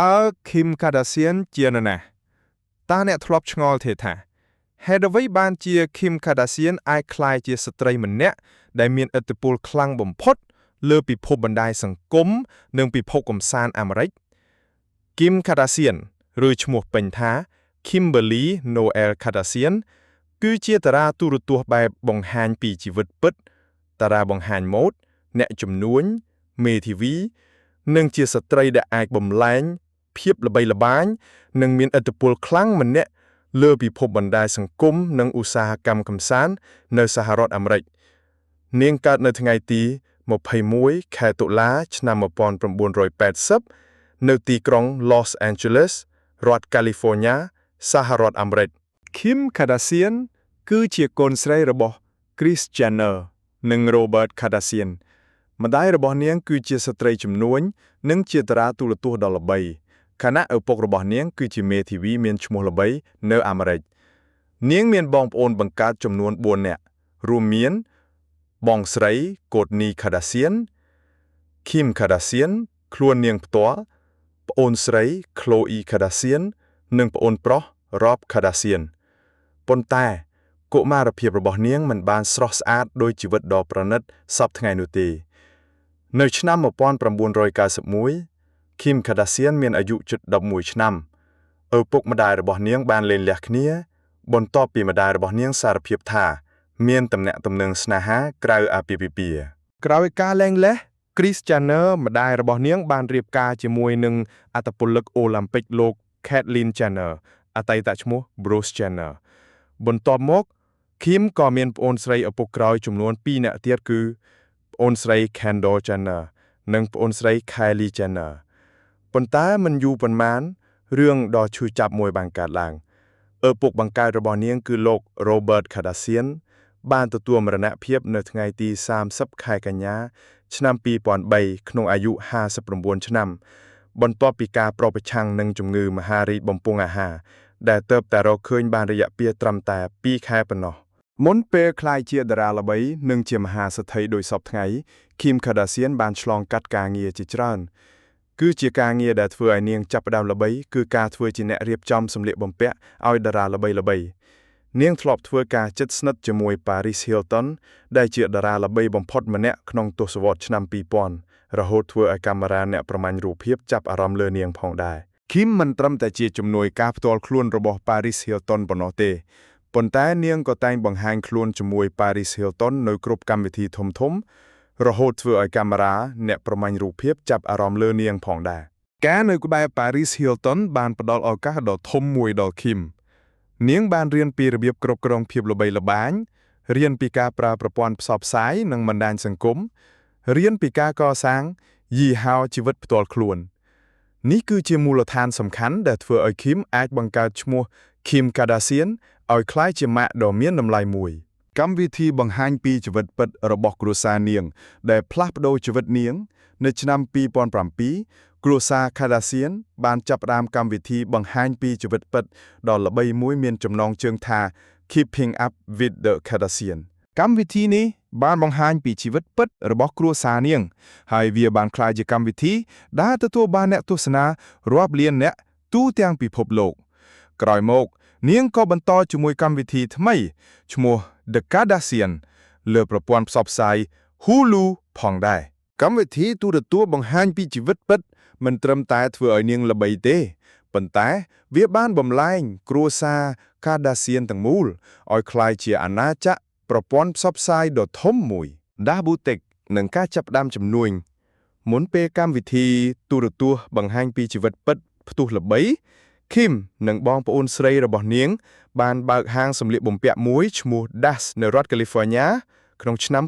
តើ Kim Kardashian ជានរណាតើអ្នកធ្លាប់ឆ្ងល់ទេថាហេតុអ្វីបានជា Kim Kardashian អាចក្លាយជាស្ត្រីម្នាក់ដែលមានឥទ្ធិពលខ្លាំងបំផុតលើពិភពបណ្ដាញសង្គមនិងពិភពកម្សាន្តអាមេរិក Kim Kardashian ឬឈ្មោះពេញថា Kimberly Noel Kardashian គឺជាតារាទូរទស្សន៍បែបបង្ហាញពីជីវិតពិតតារាបង្ហាញម៉ូដអ្នកជំនួញមេធាវីនិងជាស្ត្រីដែលអាចបំលែងភាពល្បីល្បាញនិងមានឥទ្ធិពលខ្លាំងម្នាក់លើពិភពបណ្ដាញសង្គមនិងឧស្សាហកម្មកម្សាន្តនៅសហរដ្ឋអាមេរិកនាងកើតនៅថ្ងៃទី21 ខែតុលា ឆ្នាំ1980នៅទីក្រុង Los Angeles រដ្ឋ California សហរដ្ឋអាមេរិក Kim Kardashian គឺជាកូនស្រីរបស់ Kris Jenner និង Robert Kardashian ម្ដាយរបស់នាងគឺជាស្ត្រីជំនួញនិងជាតារាទូរទស្សន៍ដ៏ល្បីខណៈឪពុករបស់នាងគឺជាមេធាវីមានឈ្មោះល្បីនៅអាមេរិកនាងមានបងប្អូនបង្កើតចំនួន4នាក់រួមមានបងស្រី Kourtney Kardashian Kim Kardashian ខ្លួននាងផ្ទាល់ប្អូនស្រី Khloe Kardashian និងប្អូនប្រុស Rob Kardashian ប៉ុន្តែកុមារភាពរបស់នាងមិនបានស្រស់ស្អាតដោយជីវិតដ៏ប្រណិតសពថ្ងៃនោះទេនៅឆ្នាំ1991 Kim Kardashian មានអាយុជិត11ឆ្នាំឪពុកម្ដាយរបស់នាងបានលែងលះគ្នាបន្ទាប់ពីម្ដាយរបស់នាងសារភាពថាមានទំនាក់ទំនងស្នេហាក្រៅអាពាហ៍ពិពាហ៍ក្រោយការលែងលះ Kris Jenner ម្ដាយរបស់នាងបានរៀបការជាមួយនឹងអត្តពលិកអូឡាំពិកលោក Caitlyn Jenner អតីតឈ្មោះ Bruce Jenner បន្ទាប់មក Kim ក៏មានប្អូនស្រីឪពុកក្រោយចំនួន2នាក់ទៀតគឺប្អូនស្រី Kendall Jenner និងប្អូនស្រី Kylie Jenner ប៉ុន្តែមិនយូរប៉ុន្មានរឿងដ៏ឈឺចាប់មួយបានកើតឡើងឪពុកបង្កើតរបស់នាងគឺលោក Robert Kardashian បានទទួលមរណភាពនៅថ្ងៃទី30ខែកញ្ញាឆ្នាំ2003ក្នុងអាយុ59ឆ្នាំបន្ទាប់ពីការប្រប្រឆាំងនឹងជំងឺមហារីកបំពង់អាហារដែលទើបតែរកឃើញបានរយៈពេលត្រឹមតែ2ខែប៉ុណ្ណោះមុនពេលក្លាយជាតារាល្បីនិងជាមហាសេដ្ឋីដោយសពថ្ងៃ Kim Kardashian បានឆ្លងកាត់ការងារជាច្រើនគឺជាការងារដែលធ្វើឲ្យនាងចាប់ផ្ដើមល្បីគឺការធ្វើជាអ្នករៀបចំសម្លៀកបំពាក់ឲ្យតារាល្បីៗនាងធ្លាប់ធ្វើការជិតស្និទ្ធជាមួយ Paris Hilton ដែលជាតារាល្បីបំផុតម្នាក់ក្នុងទសវត្សរ៍ឆ្នាំ2000រហូតធ្វើឲ្យកាមេរ៉ាអ្នកប្រមាញ់រូបភាពចាប់អារម្មណ៍លើនាងផងដែរ Kim មិនត្រឹមតែជាជំនួយការផ្ទាល់ខ្លួនរបស់ Paris Hilton ប៉ុណ្ណោះទេប៉ុន្តែនាងក៏តែងបង្ហាញខ្លួនជាមួយ Paris Hilton នៅគ្រប់កម្មវិធីធំៗរហូតធ្វើឲ្យកាមេរ៉ាអ្នកប្រមាញ់រូបភាពចាប់អារម្មណ៍លើនាងផងដែរការនៅក្បែរ Paris Hilton បានផ្ដល់ឱកាសដ៏ធំមួយដល់ Kim នាងបានរៀនពីរបៀបគ្រប់គ្រងភាពល្បីល្បាញរៀនពីការប្រើប្រព័ន្ធផ្សព្វផ្សាយនិងបណ្ដាញសង្គមរៀនពីការកសាងយីហោជីវិតផ្ទាល់ខ្លួននេះគឺជាមូលដ្ឋានសំខាន់ដែលធ្វើឲ្យ Kim អាចបង្កើតឈ្មោះ Kim Kardashian ឲ្យក្លាយជាម៉ាកដ៏មានតម្លៃមួយកម្មវិធីបង្ហាញពីជីវិតពិតរបស់គ្រួសារនាងដែលផ្លាស់ប្ដូរជីវិតនាងនៅឆ្នាំ2007គ្រួសារ Kardashian បានចាប់ផ្ដើមកម្មវិធីបង្ហាញពីជីវិតពិតដ៏ល្បីមួយមានចំណងជើងថា Keeping Up with the Kardashian កម្មវិធីនេះបានបង្ហាញពីជីវិតពិតរបស់គ្រួសារនាងហើយវាបានក្លាយជាកម្មវិធីដែលទទួលបានអ្នកទស្សនារាប់លានអ្នកទូទាំងពិភពលោកក្រោយមកនាងក៏បន្តជាមួយកម្មវិធីថ្មីឈ្មោះ The Kardashian លើប្រព័ន្ធផ្សព្វផ្សាយ Hulu ផងដែរកម្មវិធីទូរទស្សន៍បង្ហាញពីជីវិតពិតមិនត្រឹមតែធ្វើឲ្យនាងល្បីទេប៉ុន្តែវាបានបំលែងគ្រួសារ Kardashian ទាំងមូលឲ្យក្លាយជាអាណាចក្រប្រព័ន្ធផ្សព្វផ្សាយដ៏ធំមួយដាស់ប៊ូទិកនិងការចាប់ផ្ដើមជំនួញមុនពេលកម្មវិធីទូរទស្សន៍បង្ហាញពីជីវិតពិតផ្ទុះល្បីKim និងបងប្អូនស្រីរបស់នាងបានបើកហាងសម្លៀកបំពាក់មួយឈ្មោះ Das នៅរដ្ឋ California ក្នុងឆ្នាំ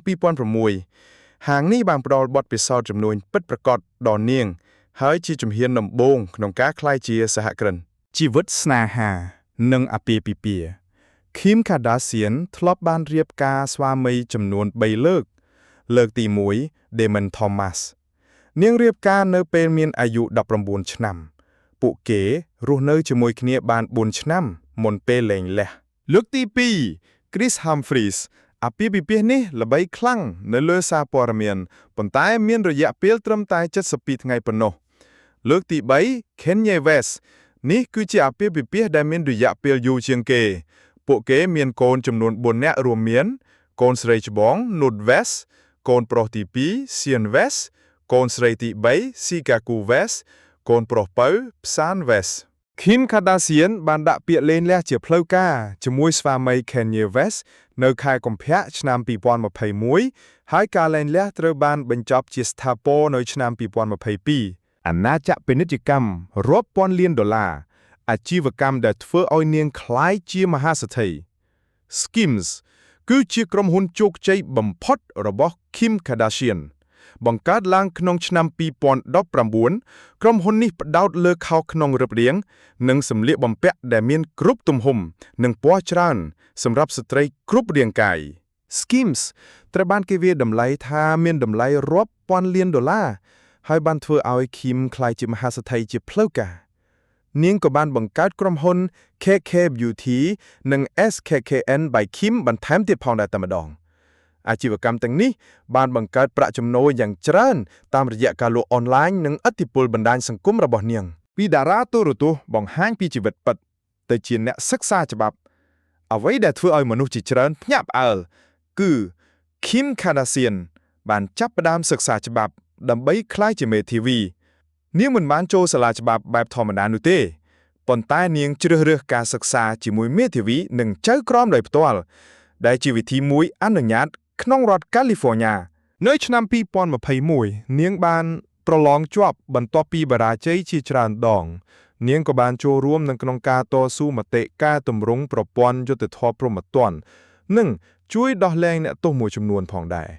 2006ហាងនេះបានផ្ដល់បទពិសោធន៍ជំនួញពិតប្រាកដដល់នាងហើយជាជំហានដំបូងក្នុងការក្លាយជាសហគ្រិនជីវិតស្នេហានិងអាពាហ៍ពិពាហ៍ Kim Kardashian ធ្លាប់បានរៀបការស្វាមីចំនួន3លើកទី1 Damon Thomas នាងរៀបការនៅពេលមានអាយុ19ឆ្នាំពួកគេរស់នៅជាមួយគ្នាបាន4ឆ្នាំមុនពេលលែងលះលើកទី2 Kris Humphries អាពាហ៍ពិពាហ៍នេះល្បីខ្លាំងនៅលើសារព័ត៌មានប៉ុន្តែមានរយៈពេលត្រឹមតែ72ថ្ងៃប៉ុណ្ណោះ លើកទី3 Kanye West នេះគឺជាអាពាហ៍ពិពាហ៍ដែលមានរយៈពេលយូរជាងគេពួកគេមានកូនចំនួន4នាក់រួមមានកូនស្រីច្បង North West កូនប្រុសទី2 Sean West កូនស្រីទី3 Chicago West កូនប្រុសពៅ Psan West Kim Kardashian បានដាក់ពាក្យលែងលះជាផ្លូវការជាមួយស្វាមី Kanye West នៅខែកុម្ភៈឆ្នាំ2021ហើយការលែងលះត្រូវបានបញ្ចប់ជាស្ថាពរនៅឆ្នាំ2022អាណាចក្រពាណិជ្ជកម្មរាប់ពាន់លានដុល្លារអាជីវកម្មដែលធ្វើឲ្យនាងក្លាយជាមហាសេដ្ឋី Skims គឺជាក្រុមហ៊ុនជោគជ័យបំផុតរបស់ Kim Kardashian បង្កើតឡើងក្នុងឆ្នាំ2019ក្រុមហ៊ុននេះផ្ដោតលើខោខ្នងរឹបរាងនិងសម្លៀកបំពាក់ដែលមានគ្រប់ទំហំនិងពណ៌ច្រើនសម្រាប់ស្ត្រីគ្រប់រាងកាយ Skims ត្រូវបានគេវាយតម្លៃថាមានតម្លៃរាប់ពាន់លានដុល្លារហើយបានធ្វើឲ្យ Kim ក្លាយជាមហាសេដ្ឋីជាផ្លូវការនាងក៏បានបង្កើតក្រុមហ៊ុន KK Beauty និង SKKN by Kim បន្ថែមទៀតផងដែរតែម្ដងអាជីវកម្មទាំងនេះបានបង្កើតប្រាក់ចំណូលយ៉ាងច្រើនតាមរយៈការលក់អនឡាញនិងឥទ្ធិពលបណ្ដាញសង្គមរបស់នាងពីតារាទូរទស្សន៍បង្ហាញពីជីវិតពិតទៅជាអ្នកសិក្សាច្បាប់អ្វីដែលធ្វើឲ្យមនុស្សជាច្រើនភ្ញាក់ផ្អើលគឺ Kim Kardashian បានចាប់ផ្ដើមសិក្សាច្បាប់ដើម្បីក្លាយជាមេធាវីនាងមិនបានចូលសាលាច្បាប់បែបធម្មតានោះទេប៉ុន្តែនាងជ្រើសរើសការសិក្សាជាមួយមេធាវីនិងចៅក្រមដោយផ្ទាល់ដែលជាវិធីមួយអនុញ្ញាតក្នុងរដ្ឋ California នៅឆ្នាំ2021នាងបានប្រឡងជាប់បន្ទាប់ពីបរាជ័យជាច្រើនដងនាងក៏បានចូលរួមក្នុងការតស៊ូមតិកែតម្រង់ប្រព័ន្ធយុត្តិធម៌ព្រហ្មទណ្ឌនិងជួយដោះលែងអ្នកទោសមួយចំនួនផងដែរ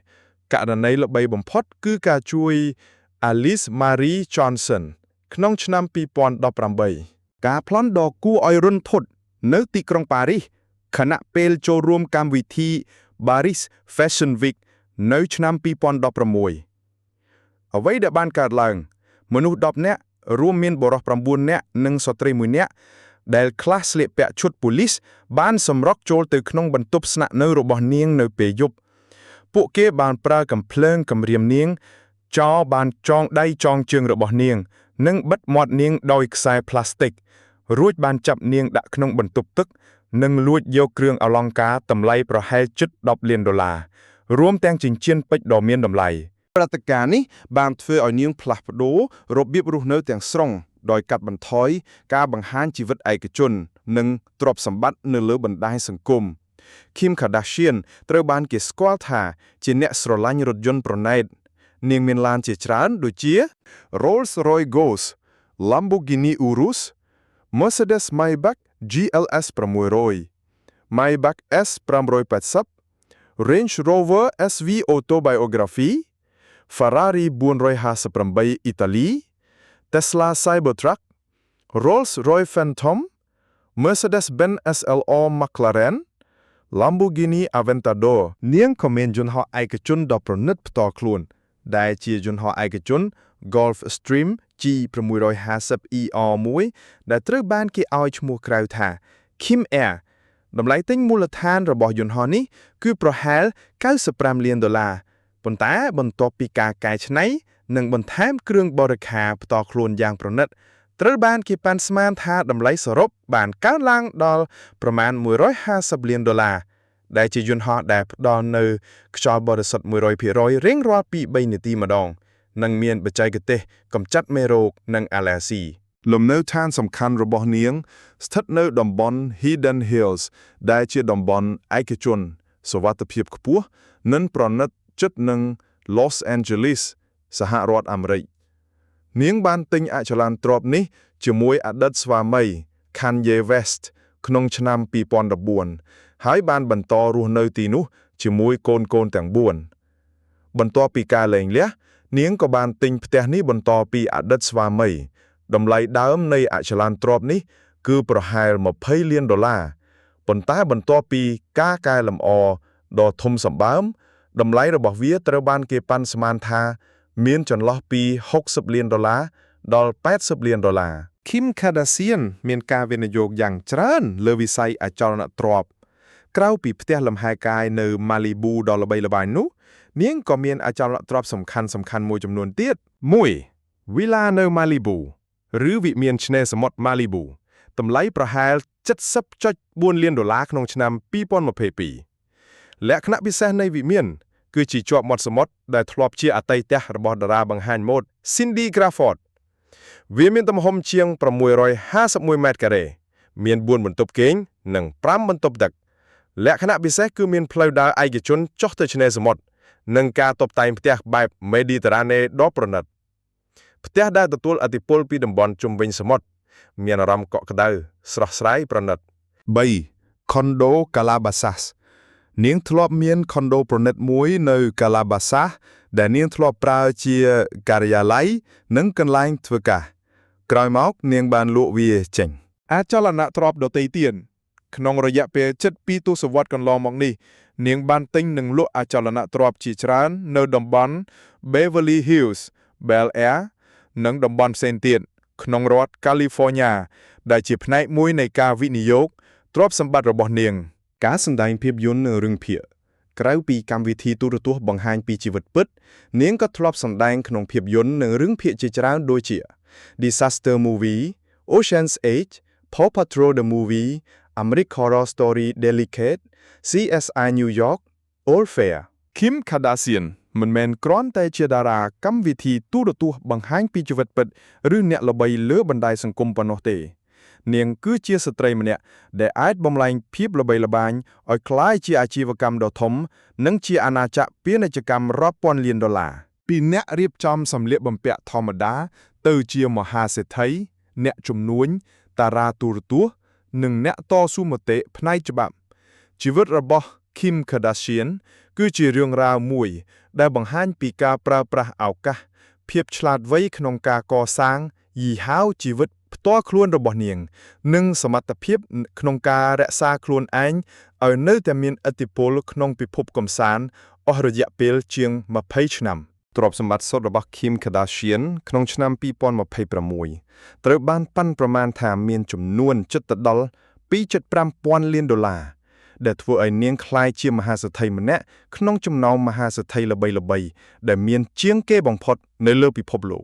ករណីល្បីបំផុតគឺការជួយ Alice Marie Johnson ក្នុងឆ្នាំ2018ការប្លន់ដ៏គួរឲ្យរន្ធត់នៅទីក្រុងប៉ារីសខណៈពេលចូលរួមកម្មវិធី Paris Fashion Week នៅឆ្នាំ2016អ្វីដែលបានកើតឡើងមនុស្ស10នាក់រួមមានបុរស9នាក់និងស្ត្រី1នាក់ដែលខ្លះស្លៀកពាក់ឈុតប៉ូលីសបានសម្រុកចូលទៅក្នុងបន្ទប់ស្នាក់នៅរបស់នាងនៅពេលយប់ពួកគេបានប្រើកាំភ្លើងគំរាមនាងចោលបានចងដៃចងជើងរបស់នាងនិងបិទមាត់នាងដោយខ្សែផ្លាស្ទិករួចបានចាប់នាងដាក់ក្នុងបន្ទប់ទឹកនិងលួចយកគ្រឿងអលង្ការតម្លៃប្រហែលជិត$10 លានរួមទាំងចិញ្ចៀនពេជ្រដ៏មានតម្លៃព្រឹត្តិការណ៍នេះបានធ្វើឲ្យនាងផ្លាស់ប្ដូររបៀបរស់នៅទាំងស្រុងដោយកាត់បន្ថយការបង្ហាញជីវិតឯកជននិងទ្រព្យសម្បត្តិនៅលើបណ្ដាញសង្គម Kim Kardashian ត្រូវបានគេស្គាល់ថាជាអ្នកស្រឡាញ់រថយន្តប្រណែតនាងមានឡានជាច្រើនដូចជា Rolls-Royce Ghost, Lamborghini Urus, Mercedes Maybach GLS 600, Maybach S 580, Range Rover SV Autobiography, Ferrari 458 Italy, Tesla Cybertruck, Rolls-Royce Phantom, Mercedes-Benz SLR McLaren, Lamborghini Aventador នាងក៏មានយន្តហោះឯកជនដ៏ប្រណិតផ្ទាល់ខ្លួនដែលជាយន្តហោះឯកជន Gulfstream G650ER1 ដែលត្រូវបានគេឲ្យឈ្មោះក្រៅថា Kim Air តម្លៃទិញមូលដ្ឋានរបស់យន្តហោះនេះគឺប្រហែល$95 លានប៉ុន្តែបន្ទាប់ពីការកែច្នៃនិងបន្ថែមគ្រឿងបរិក្ខារផ្ទាល់ខ្លួនយ៉ាងប្រណិតត្រូវបានគេប៉ាន់ស្មានថាតម្លៃសរុបបានកើនឡើងដល់ប្រមាណ$150 លានដែលជាយន្តហោះដែលផ្ដល់នូវខ្យល់បរិសុទ្ធ 100% រៀងរាល់ពី3នាទីម្ដងនិងមានបច្ចេកទេសកម្ចាត់មេរោគនិងអាឡែស៊ីលំនៅឋានសំខាន់របស់នាងស្ថិតនៅតំបន់ Hidden Hills ដែលជាតំបន់ឯកជនសុវត្ថិភាពខ្ពស់និងប្រណិតជិតនឹង Los Angeles សហរដ្ឋអាមេរិកនាងបានទិញអចលនទ្រព្យនេះជាមួយអតីតស្វាមី Kanye West ក្នុងឆ្នាំ2014ហើយបានបន្តរស់នៅទីនោះជាមួយកូនទាំង4បន្ទាប់ពីការលែងលះនាងក៏បានទិញផ្ទះនេះបន្តពីអតីតស្វាមីតម្លៃដើមនៃអចលនទ្រព្យនេះគឺប្រហែល$20 លានប៉ុន្តែបន្ទាប់ពីការកែលម្អដ៏ធំសម្បើមតម្លៃរបស់វាត្រូវបានគេប៉ាន់ស្មានថាមានចន្លោះពី$60 លានដល់$80 លានKim Kardashian មានការវិនិយោគយ៉ាងច្រើនលើវិស័យអចលនទ្រព្យក្រៅពីផ្ទះលំហែកាយនៅ Malibu ដ៏ល្បីល្បាញនោះនាងក៏មានអចលនទ្រព្យសំខាន់មួយចំនួនទៀត 1. Villa នៅ Malibu หรือវិមានឆ្នេរសមុទ្រ Malibu តម្លៃប្រហែល $70.4 លានក្នុងឆ្នាំ 2022 លក្ខណៈពិសេសនៃវិមានគឺជាជាប់មាត់សមុទ្រដែលធ្លាប់ជាអតីតរបស់តារាបង្ហាញម៉ូដ Cindy Crawford វាមានទំហំជាង651ម៉ែត្រការ៉េមាន 4 បន្ទប់គេងនិង 5 បន្ទប់ទឹកលក្ខណៈពិសេសគឺមានផ្លូវដើរឯកជនចុះទៅឆ្នេរសមុទ្រនិងការតុបតែងផ្ទះបែប Mediterranean ដ៏ប្រណិតផ្ទះដែលទទួលឥទ្ធិពលពីតំបន់ជុំវិញសមុទ្រមានអារម្មណ៍កក់ក្ដៅស្រស់ស្រាយប្រណិត 3. Condo Calabasas នាងធ្លាប់មានខុនដូប្រណិតមួយនៅ Calabasas ដែលនាងធ្លាប់ប្រើជាការិយាល័យនិងកន្លែងធ្វើការក្រោយមកនាងបានលក់វាចេញអចលនទ្រព្យដទៃទៀតក្នុងរយៈពេលជិត2ទសវត្សរ៍កន្លងមកនេះនាងបានទិញនិងលក់អចលនទ្រព្យជាច្រើននៅតំបន់ Beverly Hills, Bel Air និងតំបន់ផ្សេងទៀតក្នុងរដ្ឋ California ដែលជាផ្នែកមួយនៃការវិនិយោគទ្រព្យសម្បត្តិរបស់នាងការសម្ដែងភាពយន្តនិងរឿងភាគក្រៅពីកម្មវិធីទូរទស្សន៍បង្ហាញពីជីវិតពិតនាងក៏ធ្លាប់សម្ដែងក្នុងភាពយន្តនិងរឿងភាគជាច្រើនដូចជា Disaster Movie, Ocean's 8, Paw Patrol the Movie, American Horror Story Delicate, CSI New York, All Fair Kim Kardashian មិនមែនគ្រាន់តែជាតារាកម្មវិធីទូរទស្សន៍បង្ហាញពីជីវិតពិតឬអ្នកល្បីលើបណ្ដាញសង្គមប៉ុណ្ណោះទេនាងគឺជាស្ត្រីម្នាក់ដែលអាចបំលែងភាពល្បីល្បាញឲ្យក្លាយជាអាជីវកម្មដ៏ធំនិងជាអាណាចក្រពាណិជ្ជកម្មរាប់ពាន់លានដុល្លារពីអ្នករៀបចំសម្លៀកបំពាក់ធម្មតាទៅជាមហាសេដ្ឋីអ្នកជំនួញតារាទូរទស្សន៍និងអ្នកតស៊ូមតិផ្នែកច្បាប់ជីវិតរបស់ Kim Kardashian គឺជារឿងរ៉ាវមួយដែលបង្ហាញពីការប្រើប្រាស់ឱកាសភាពឆ្លាតវៃក្នុងការកសាងយីហោជីវិតផ្ទាល់ខ្លួនរបស់នាងនិងសមត្ថភាពក្នុងការរក្សាខ្លួនឯងឲ្យនៅតែមានឥទ្ធិពលក្នុងពិភពកម្សាន្តអស់រយៈពេលជាង20ឆ្នាំទ្រព្យសម្បត្តិសុទ្ធរបស់ Kim Kardashian ក្នុងឆ្នាំ2026ត្រូវបានប៉ាន់ប្រមាណថាមានចំនួនជិតដល់ $2.5 ពាន់លានដែលធ្វើឲ្យនាងក្លាយជាមហាសេដ្ឋីម្នាក់ក្នុងចំណោមមហាសេដ្ឋីល្បីៗដែលមានជាងគេបំផុតនៅលើពិភពលោក